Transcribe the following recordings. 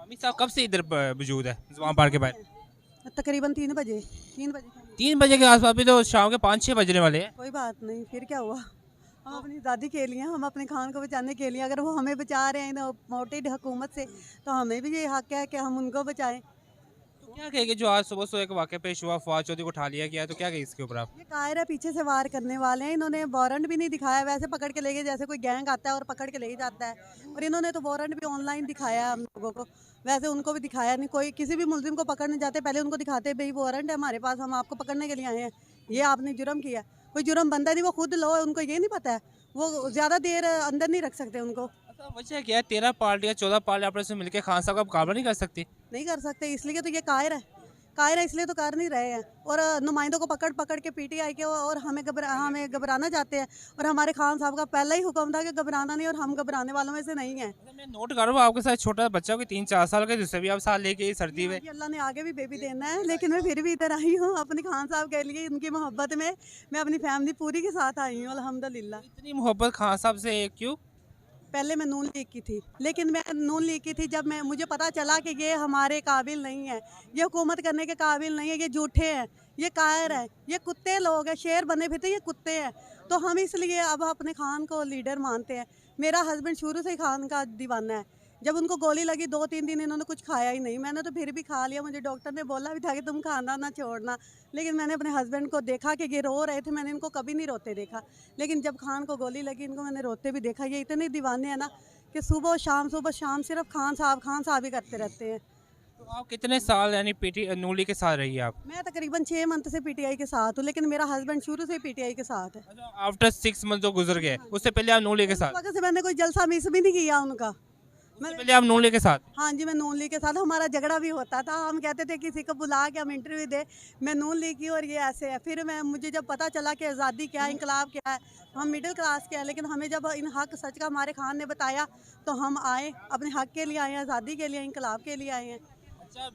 अमित साहब कब से इधर मौजूद है जवान पार्क के बाहर? तकरीबन 3 बजे 3 बजे। 3 बजे के आसपास, अभी तो शाम के 5-6 बजने वाले हैं। कोई बात नहीं, फिर क्या हुआ। हम अपनी दादी के लिए, हम अपने खान को बचाने के लिए, अगर वो हमें बचा रहे हैं मोटेड हुकूमत से, तो हमें भी ये हक है कि हम उनको बचाएं। तो क्या कहेंगे जो आज सुबह सुबह एक वाक़या पेश हुआ, फवाद चौधरी को उठा लिया गया है, तो क्या कहेंगे इसके ऊपर आप? ये कायर है, पीछे से वार करने वाले हैं। इन्होंने वारंट भी नहीं दिखाया, वैसे पकड़ के ले गए जैसे कोई गैंग आता है और पकड़ के ले जाता है। और इन्होंने तो वारंट भी ऑनलाइन दिखाया है हम लोगों को, वैसे उनको भी दिखाया नहीं। कोई किसी भी मुलजिम को पकड़ने जाते पहले उनको दिखाते भाई वारंट है हमारे पास, हम आपको पकड़ने के लिए आए हैं, ये आपने जुर्म किया। कोई जुर्म बंदा नहीं, वो खुद लो, उनको ये नहीं पता है, वो ज़्यादा देर अंदर नहीं रख सकते उनको। अच्छा, वजह क्या है 13 पार्टियां 14 पार्टी आपस में मिलकर खान साहब का मुकाबला नहीं कर सकती? नहीं कर सकते, इसलिए तो ये कायर है। कायर है इसलिए तो कर नहीं रहे हैं। और नुमाइंदों को पकड़ पकड़ के पीटीआई के, और हमें घबराना चाहते हैं। और हमारे खान साहब का पहला ही हुक्म था कि घबराना नहीं, और हम घबराने वालों में से नहीं हैं। अच्छा, मैं नोट कर रहा हूँ आपके साथ छोटा बच्चा कोई 3-4 साल का, जिससे भी आप साथ लेके सर्दी में। कि अल्लाह ने आगे भी बेबी देना है, लेकिन मैं फिर भी इधर आई हूँ अपने खान साहब के लिए, उनकी मोहब्बत में मैं अपनी फैमिली पूरी के साथ आई हूँ अल्हम्दुलिल्लाह। इतनी मोहब्बत खान साहब से क्यों? पहले मैं नून लीग की थी, लेकिन मैं नून लीग की थी जब मुझे पता चला कि ये हमारे काबिल नहीं है, ये हुकूमत करने के काबिल नहीं है, ये झूठे हैं, ये कायर है, ये कुत्ते लोग हैं, शेर बने फिरते ये कुत्ते हैं। तो हम इसलिए अब अपने खान को लीडर मानते हैं। मेरा हस्बैंड शुरू से ही खान का दीवाना है। जब उनको गोली लगी 2-3 दिन इन्होंने कुछ खाया ही नहीं, मैंने तो फिर भी खा लिया। मुझे डॉक्टर ने बोला भी था कि तुम खाना ना छोड़ना, लेकिन मैंने अपने हस्बैंड को देखा कि ये रो रहे थे, मैंने इनको कभी नहीं रोते देखा। लेकिन जब खान को गोली लगी इनको मैंने रोते भी देखा। ये इतने दीवाने हैं ना कि सुबह शाम सिर्फ खान साहब ही करते रहते हैं। तो आप कितने साल यानी पीटी नूली के साथ रही है आप? मैं तकरीबन 6 मंथ से पीटीआई के साथ हूँ, लेकिन मेरा हस्बैंड शुरू से पीटीआई के साथ है। अच्छा, आफ्टर 6 मंथ जो गुजर गए, उससे पहले आप नूली के साथ? उस वक्त से मैंने कोई जलसा मिस भी नहीं किया उनका। उससे पहले आप नूली के साथ? हाँ जी, मैं नून लीग के साथ, हमारा झगड़ा भी होता था। हम कहते थे किसी को बुला के हम इंटरव्यू दे, मैं नून लीग की और ये ऐसे है। फिर मुझे जब पता चला कि आज़ादी क्या है, इंकलाब क्या है, हम मिडिल क्लास के हैं, लेकिन हमें जब इन हक सच का हमारे खान ने बताया तो हम आए, अपने हक के लिए आए हैं, आज़ादी के लिए, इंकलाब के लिए आए हैं। अच्छा,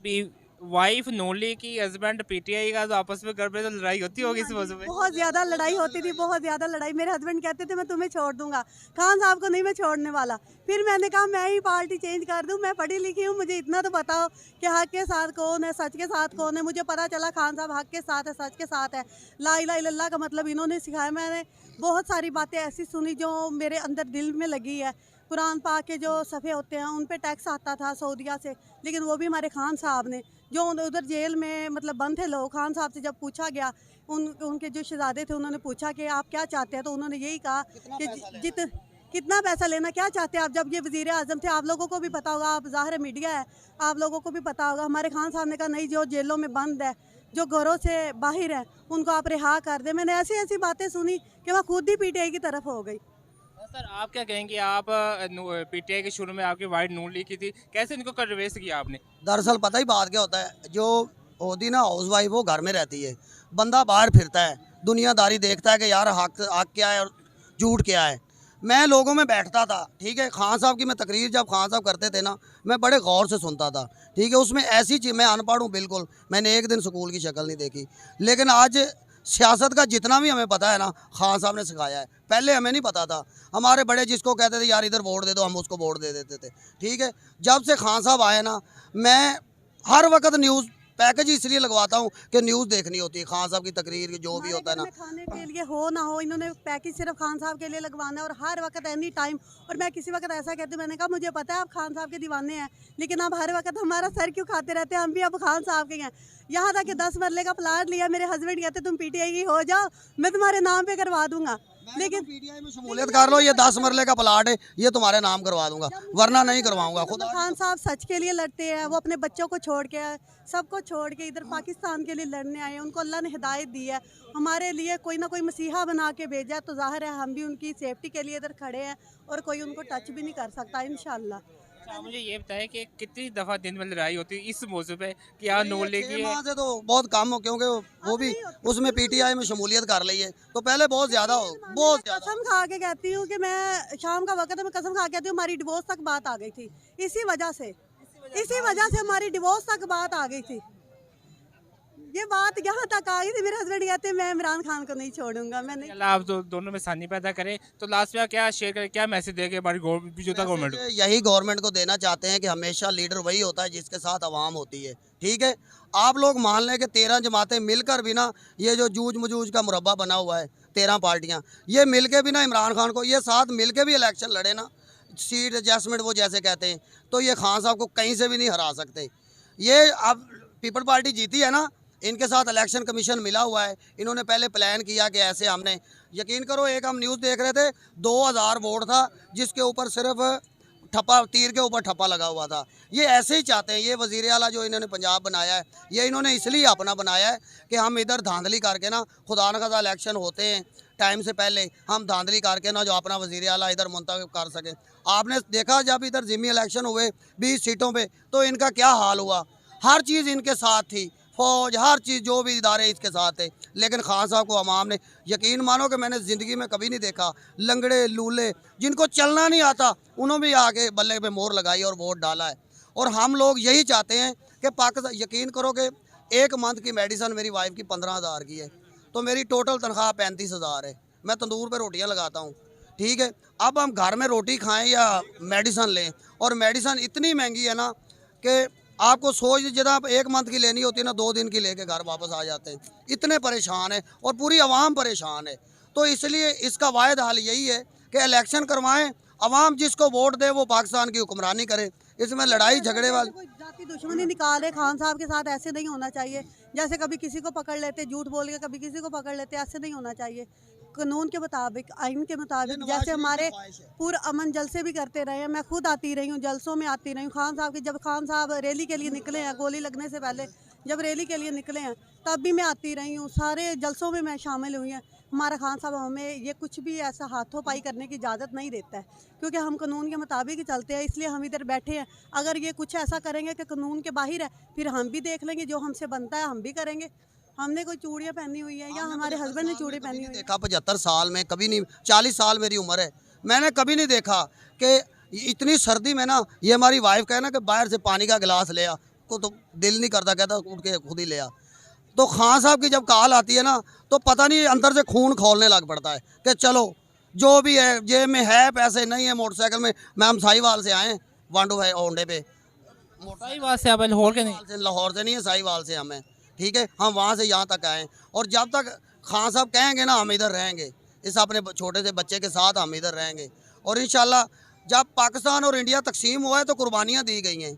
वाइफ नूली की, हस्बैंड पीटीआई का, तो आपस में घर पे तो लड़ाई होती होगी इस मौजूद में? बहुत ज़्यादा लड़ाई होती थी, बहुत ज़्यादा लड़ाई। मेरे हस्बैंड कहते थे मैं तुम्हें छोड़ दूंगा, खान साहब को नहीं मैं छोड़ने वाला। फिर मैंने कहा मैं ही पार्टी चेंज कर दूं, मैं पढ़ी लिखी हूँ, मुझे इतना तो बताओ कि हक के साथ कौन है, सच के साथ कौन है। मुझे पता चला खान साहब हक के साथ है, सच के साथ है। ला इलाहा इल्लल्लाह का मतलब इन्होंने सिखाया। मैंने बहुत सारी बातें ऐसी सुनी जो मेरे अंदर दिल में लगी है। कुरान पाक के जो सफ़े होते हैं उन पे टैक्स आता था सऊदीया से, लेकिन वो भी हमारे खान साहब ने, जो उधर जेल में मतलब बंद थे लोग, खान साहब से जब पूछा गया, उनके जो शहजादे थे उन्होंने पूछा कि आप क्या चाहते हैं, तो उन्होंने यही कहा कि कितना पैसा लेना, क्या चाहते हैं आप। जब ये वज़ीर आज़म थे, आप लोगों को भी पता होगा, आप ज़ाहिर मीडिया है, आप लोगों को भी पता होगा। हमारे खान साहब ने कहा नहीं, जो जेलों में बंद है, जो घरों से बाहर है, उनको आप रिहा कर दें। मैंने ऐसी ऐसी बातें सुनी कि मैं खुद ही पीटीआई की तरफ हो गई। सर आप क्या कहेंगे, आप पीटीआई के शुरू में आपकी वाइट नून ली की थी, कैसे इनको कन्वेंस किया आपने? दरअसल पता ही बात क्या होता है, जो होती ना हाउस वाइफ वो घर में रहती है, बंदा बाहर फिरता है, दुनियादारी देखता है कि यार हक हक क्या है और झूठ क्या है। मैं लोगों में बैठता था, ठीक है, खान साहब की मैं तकरीर जब खान साहब करते थे ना, मैं बड़े गौर से सुनता था, ठीक है। उसमें ऐसी चीज़, मैं अनपढ़ हूँ बिल्कुल, मैंने एक दिन स्कूल की शक्ल नहीं देखी, लेकिन आज सियासत का जितना भी हमें पता है ना, खान साहब ने सिखाया है। पहले हमें नहीं पता था, हमारे बड़े जिसको कहते थे यार इधर वोट दे दो, हम उसको वोट दे देते थे, ठीक है। जब से खान साहब आए ना, मैं हर वक्त न्यूज़ पैकेज इसलिए लगवाता हूँ कि न्यूज़ देखनी होती है, खान साहब की तकरीर जो भी होता है ना। खाने के लिए हो ना हो, इन्होंने पैकेज सिर्फ खान साहब के लिए लगवाना है, और हर वक्त एनी टाइम। और मैं किसी वक्त ऐसा कहती हूँ, मैंने कहा मुझे पता है आप खान साहब के दीवाने हैं, लेकिन आप हर वक्त हमारा सर क्यों खाते रहते हैं, हम भी अब खान साहब के हैं। यहाँ तक कि 10 मरले का प्लाट लिया, मेरे हस्बैंड कहते तुम पीटीआई की हो जाओ, मैं तुम्हारे नाम पे करवा दूंगा, लेकिन पीटीआई में शमूलियत कर लो, ये 10 मरले का प्लाट है, ये तुम्हारे नाम करवा दूंगा, वरना नहीं करवाऊंगा। खुद खान साहब सच के लिए लड़ते हैं, वो अपने बच्चों को छोड़ के, सबको छोड़ के इधर पाकिस्तान के लिए लड़ने आए हैं। उनको अल्लाह ने हिदायत दी है, हमारे लिए कोई ना कोई मसीहा बना के भेजा है, तो जाहिर है हम भी उनकी सेफ्टी के लिए इधर खड़े हैं, और कोई उनको टच भी नहीं कर सकता इंशाल्लाह। अच्छा, मुझे ये बताएं कि कितनी दफ़ा दिन में लड़ाई होती है इस मौजू पे कि यहाँ नून लीग की है? से तो बहुत कम हो, क्योंकि वो भी उसमें पीटीआई में शमूलियत कर ली है, तो पहले बहुत ज़्यादा हो, बहुत ज़्यादा। कसम खा के कहती हूँ कि मैं शाम का वक्त है, मैं कसम खा के कहती हूँ हमारी डिवोर्स तक बात आ गई थी, इसी वजह से हमारी डिवोर्स तक बात आ गई थी। ये बात यहाँ तक आ गई थी, मेरे हस्बैंड कहते मैं इमरान खान को नहीं छोड़ूंगा, मैं नहीं। अल्लाह आप दोनों में आसानी पैदा करे। तो लास्ट में क्या शेयर करें, क्या मैसेज देंगे हमारी मौजूदा गवर्नमेंट को? यही गवर्नमेंट को देना चाहते हैं कि हमेशा लीडर वही होता है जिसके साथ आवाम होती है। ठीक है, आप लोग मान लें कि 13 जमातें मिलकर भी ना, ये जो जूझ मजूझ का मुरब्बा बना हुआ है 13 पार्टियां, ये मिल के भी ना इमरान खान को, ये साथ मिल के भी इलेक्शन लड़े ना, सीट एडजस्टमेंट वो जैसे कहते हैं, तो ये खान साहब को कहीं से भी नहीं हरा सकते। ये अब पीपल पार्टी जीती है ना, इनके साथ इलेक्शन कमीशन मिला हुआ है, इन्होंने पहले प्लान किया कि ऐसे हमने, यकीन करो एक हम न्यूज़ देख रहे थे 2000 वोट था जिसके ऊपर सिर्फ ठप्पा, तीर के ऊपर ठप्पा लगा हुआ था। ये ऐसे ही चाहते हैं, ये वज़ीर आला जो इन्होंने पंजाब बनाया है, ये इन्होंने इसलिए अपना बनाया है कि हम इधर धांधली करके ना, खुदा न खास्ता इलेक्शन होते हैं टाइम से पहले, हम धांधली करके ना जो अपना वज़ीर आला इधर मुंतखब कर सकें। आपने देखा जब इधर ज़िमी इलेक्शन हुए 20 सीटों पे, तो इनका क्या हाल हुआ, हर चीज़ इनके साथ थी, फौज, हर चीज़, जो भी इदारे इसके साथ थे। लेकिन खान साहब को अवाम ने, यकीन मानो कि मैंने ज़िंदगी में कभी नहीं देखा, लंगड़े लूले जिनको चलना नहीं आता उन्होंने भी आके बल्ले पे मोहर लगाई और वोट डाला है। और हम लोग यही चाहते हैं कि पाकिस्तान, यकीन करो कि एक मंथ की मेडिसन मेरी वाइफ की 15,000 की है, तो मेरी टोटल तनख्वाह 35,000 है। मैं तंदूर पे रोटियां लगाता हूँ। ठीक है, अब हम घर में रोटी खाएं या मेडिसन लें, और मेडिसन इतनी महंगी है ना कि आपको सोच जितना आप एक मंथ की लेनी होती है ना, 2 दिन की लेके घर वापस आ जाते हैं। इतने परेशान है और पूरी आवाम परेशान है। तो इसलिए इसका वाहिद हल यही है कि इलेक्शन करवाएं, आवाम जिसको वोट दे वो पाकिस्तान की हुक्मरानी करे। इसमें लड़ाई झगड़े वाली कोई जाति दुश्मनी निकाल रहे खान साहब के साथ, ऐसे नहीं होना चाहिए। जैसे कभी किसी को पकड़ लेते झूठ बोल के, कभी किसी को पकड़ लेते, ऐसे नहीं होना चाहिए। कानून के मुताबिक, आइन के मुताबिक, जैसे हमारे पूरा अमन जलसे भी करते रहे हैं। मैं खुद आती रही हूँ, जलसों में आती रही हूँ। खान साहब की, जब खान साहब रैली के लिए निकले हैं, गोली लगने से पहले जब रैली के लिए निकले हैं, तब भी मैं आती रही हूँ। सारे जलसों में मैं शामिल हुई हैं। हमारा खान साहब हमें ये कुछ भी ऐसा हाथों पाई करने की इजाज़त नहीं देता है, क्योंकि हम कानून के मुताबिक ही चलते हैं, इसलिए हम इधर बैठे हैं। अगर ये कुछ ऐसा करेंगे कि कानून के बाहर है, फिर हम भी देख लेंगे, जो हमसे बनता है हम भी करेंगे। हमने कोई चूड़ियाँ पहनी हुई है या हमारे हस्बैंड ने चूड़ी पहनी हुई है? देखा 75 साल में कभी नहीं, 40 साल मेरी उम्र है, मैंने कभी नहीं देखा कि इतनी सर्दी में ना, ये हमारी वाइफ कहे ना कि बाहर से पानी का गिलास ले आ, को तो दिल नहीं करता, कहता उठ के खुद ही ले आ। तो खान साहब की जब कॉल आती है ना, तो पता नहीं अंदर से खून खौलने लग पड़ता है कि चलो जो भी है, जेब में है पैसे, नहीं है मोटरसाइकिल में। मैं हम साहिवाल से आए, वांडू है ओंडे पे, साहिवाल से आप लाहौर के नहीं? लाहौर से नहीं है, साहिवाल से हमें। ठीक है, हम वहाँ से यहाँ तक आए, और जब तक खान साहब कहेंगे ना हम इधर रहेंगे, इस अपने छोटे से बच्चे के साथ हम इधर रहेंगे। और इंशाल्लाह जब पाकिस्तान और इंडिया तकसीम हुआ है तो कुर्बानियाँ दी गई हैं,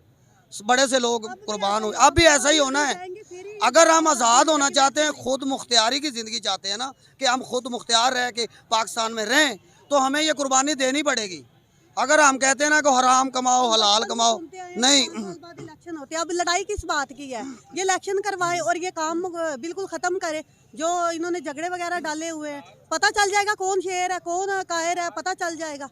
बड़े से लोग कुर्बान हुए, अब भी ऐसा ही होना है। अगर हम आज़ाद होना चाहते हैं, खुद मुख्तियारी की ज़िंदगी चाहते हैं ना, कि हम खुद मुख्तियार रह के पाकिस्तान में रहें, तो हमें ये कुर्बानी देनी पड़ेगी। अगर हम कहते हैं ना कि हराम कमाओ हलाल कमाओ, नहीं। इलेक्शन होते हैं, अब लड़ाई किस बात की है? ये इलेक्शन करवाए और ये काम बिल्कुल ख़त्म करे। जो इन्होंने झगड़े वगैरह डाले हुए हैं, पता चल जाएगा कौन शेर है कौन कायर है, पता चल जाएगा।